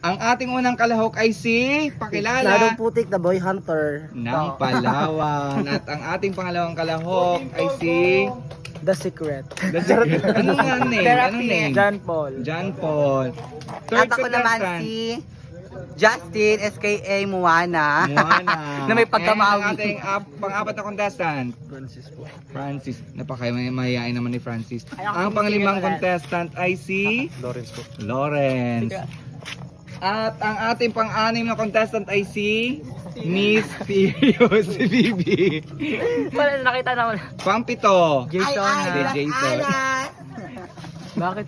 Ang ating unang kalahok ay si pakilala Ladong putik, the boy hunter. ng Palawan. At ang ating pangalawang kalahok ay si The secret. Anong nga name? Anong name? John Paul. John Paul. Third At ako naman contestant, si Justin, SKA Moana. Moana. Na may And ang pagkamawi. ating pang-apat na contestant, Francis po. Francis. Napakamayayain naman ni Francis. Ang panglimang contestant ay si Lawrence po. Lawrence. At ang ating pang-anim na contestant ay si Miss Serious, si Bibi. Wala, nakita na wala. Pang-pito, Jason. si Jason. Bakit?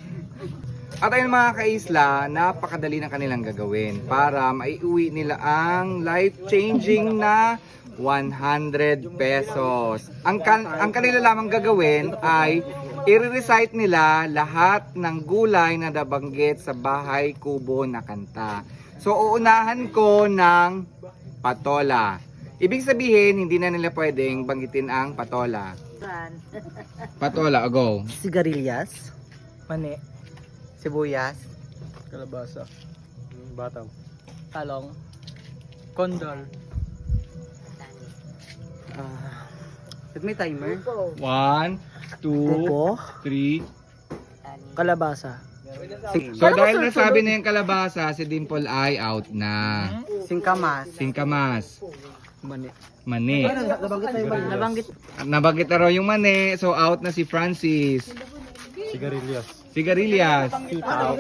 At ayun mga kaisla, napakadali ng kanilang gagawin para maiuwi nila ang life-changing na 100 pesos. Ang kanila lamang gagawin ay i-recite nila lahat ng gulay na nabanggit sa bahay kubo na kanta. So uunahan ko ng patola. Ibig sabihin, hindi na nila pwedeng banggitin ang patola. Patola, go. Sigarilyas. Mani. Sibuyas. Kalabasa. Bataw. Talong. Kondol. May timer. 1, 2, Pupo. 3. Kalabasa. So dahil nasabi na yung kalabasa, si Dimple ay out na. Singkamas. Singkamas. Mani. Mani. Nabanggit. Nabanggit na raw yung mani, so out na si Francis. Sigarilyas. Sigarilyas. Sitaw.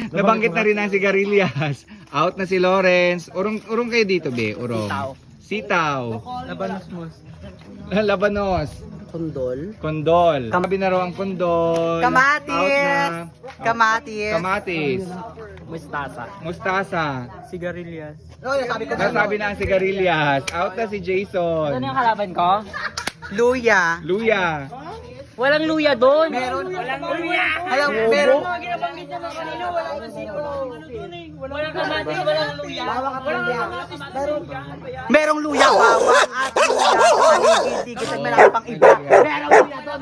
Nabanggit na rin ang sigarilyas. Out na si Lawrence. Urong kayo dito, be. Urong. Sitaw. Labanosmos. Labanos. Kondol. Kondol. Sabi na raw ang kondol. Kamatis. Out na. Kamatis. Kamatis. Mustasa. Mustasa. Sigarilyas. Nasabi na ang sigarilyas. Out na si Jason. Ano yung kalaban ko? Luya. Luya. Walang luya doon. Meron. Walang luya. Alam, meron. Walang kamatis, walang luya. Merong luya, bawang at luya. Paligid-tigit at marami pang iba. Merong luya doon.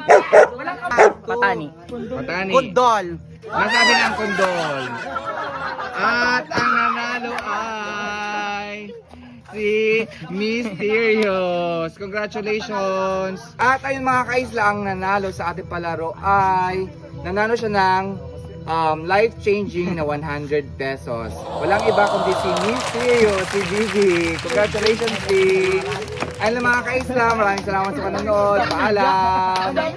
Walang patani. Patani. Kundol. Nasabi na ang kondol. At ang nanalo ay si Mysterious. Congratulations! At ayun mga kaisla, ang nanalo sa ating palaro ay nanalo siya ng life-changing na 100 pesos. Walang iba kundi si Mysterious, si Gigi. Congratulations, Gigi! Ayun lang mga kaisla, maraming salamat sa panonood. Paalam!